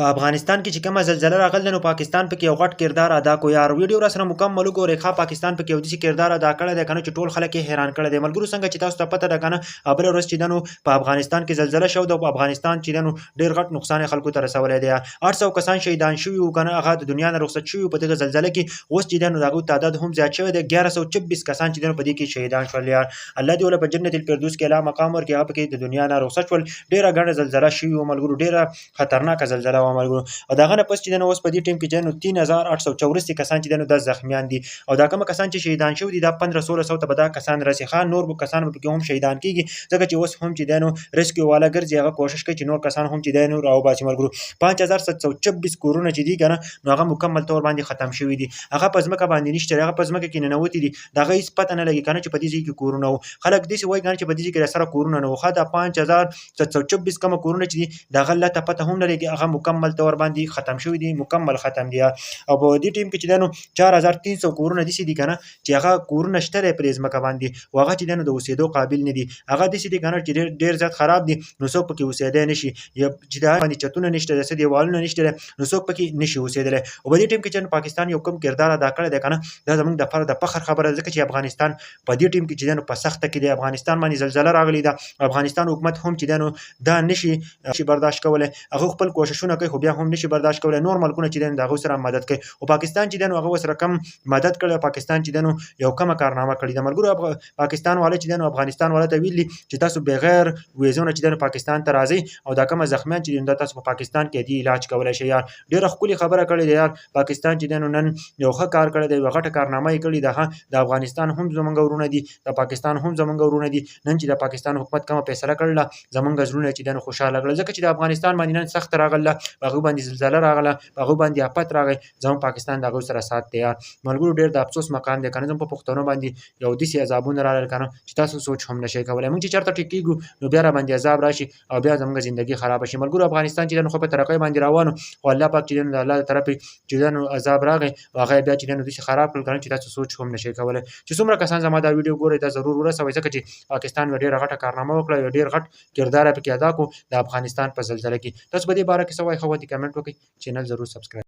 په افغانستان کې چې کومه زلزله راغله نو پاکستان پکې یو غټ کردار ادا کو یار ویډیو را سره مکمل وګورئ ښه پاکستان پکې یو داسې کردار ادا کړی دی کنه چې ټول خلک یې حیران کړی دی ملګرو څنګه چې تاسو ته پته ده کنه بله ورځ چې دنو په افغانستان کې زلزله شو د افغانستان چې دنو ډیر غټ نقصان خلکو ته رسولی دی 800 کسان شهیدان شوي وو کنه هغه د دنیا نه رخصت شوي په دغه زلزله کې اوس چې دنو دغه تعداد هم زیات شوی دی 1126 کسان چې دنو په دې کې شهیدان شول یار الله دې ول په جنت الفردوس کې اعلی مقام ورکړي هغه پکې د دنیا نه رخصت شول ډیره ګڼه زلزله شوي وو ملګرو ډیره خطرناک زلزله و ملګرو او دغه نه پس چې دنه اوس په دې ټیم کې جنو 3884 کسان چې دنه د زخمیان دي او دا کوم کسان چې شهیدان شوي دي دا 1500 ته به دا کسان رسي خان نور به کسان به هم شهیدان کیږي ځکه چې اوس هم چې دنه ریسکیو والا ګرځي هغه کوشش کوي چې نور کسان هم چې دنه راو باسي ملګرو 5726 کورونه چې دي کنه نو هغه مکمل تور باندې ختم شوي دي هغه په ځمکه باندې نشته هغه په ځمکه کې نه نوتی دي دغه هیڅ پته نه لګي کنه چې په دې ځای کې کورونه وو خلک دې وایي کنه چې په دې ځای کې سره کورونه نه وو خا دا 5726 کوم کورونه چې دي دغه لته پته هم نه لګي هغه مکمل تور باندې ختم شوي دي مکمل ختم دي او په دې ټیم کې چې دنو 4300 کورونه دي دي کنه چې هغه کورونه شته پرې ځمکه باندې او هغه چې دنو د اوسېدو قابل نه دي هغه دي کنه چې ډیر زیات خراب دي نو څوک پکې اوسېدای نشي یا چې دا باندې چتونه نشته د دیوالونه نشته نو څوک پکې نشي اوسېدلی او په دې ټیم کې چې پاکستان یو کم کردار ادا کړی دی کنه دا زموږ د فرد د فخر خبره ده چې افغانستان په دې ټیم کې چې دنو په سخته کې دی افغانستان باندې زلزله راغلی ده افغانستان حکومت هم چې دنو دا نشي برداشت کولای هغه خپل کوششونه کوي خو بیا هم نشي برداشت کولای نور ملکونه چې دنو دغه سره مدد کوي او پاکستان چې دنو هغه سره کم مدد کړي پاکستان چې دنو یو کم کارنامه کړی د ملګرو پاکستان والے چې دنو افغانستان والے ته ویلي چې تاسو بغیر ویزونه چې دنو پاکستان ته راځي او دا کوم زخمیان چې دنو تاسو په پاکستان کې دی علاج کولای شي یار ډیره خولي خبره کړې ده یار پاکستان چې دنو نن یو ښه کار کړی دی یو غټه کارنامه یې کړې ده د افغانستان هم زمونږ ورونه دي د پاکستان هم زمونږ ورونه دي نن چې د پاکستان حکومت کومه فیصله کړله زمونږ زړونه چې دنو خوشاله کړل ځکه چې د افغانستان باندې نن سخت راغله هغه باندې زلزله راغله هغه باندې آفت راغی زموږ پاکستان دغه سره سات دی یار ملګرو ډیر د افسوس مقام دی کنه زموږ په پښتنو باندې یو داسې عذابونه راغلل کنه چې تاسو سوچ هم نشئ کولای موږ چې چېرته ټیکېږو نو بیا را باندې عذاب راشي او بیا زموږ ژوندګي خراب شي ملګرو افغانستان چې نن خو په ترقۍ باندې روانو او الله پاک چې د الله طرفه چې نن عذاب راغی هغه بیا چې نن داسې خراب کړل کنه چې تاسو سوچ هم نشئ کولای چې څومره کسان زما دا ویډیو ګوري دا ضرور ورسوي ځکه چې پاکستان ډیره غټه کارنامه وکړه ډیر غټ کردار پکې ادا کو د افغانستان په زلزله کې تاسو په دې باره کې څه وایي خو دې کمنټ وکړئ چینل ضرور سبسکرایب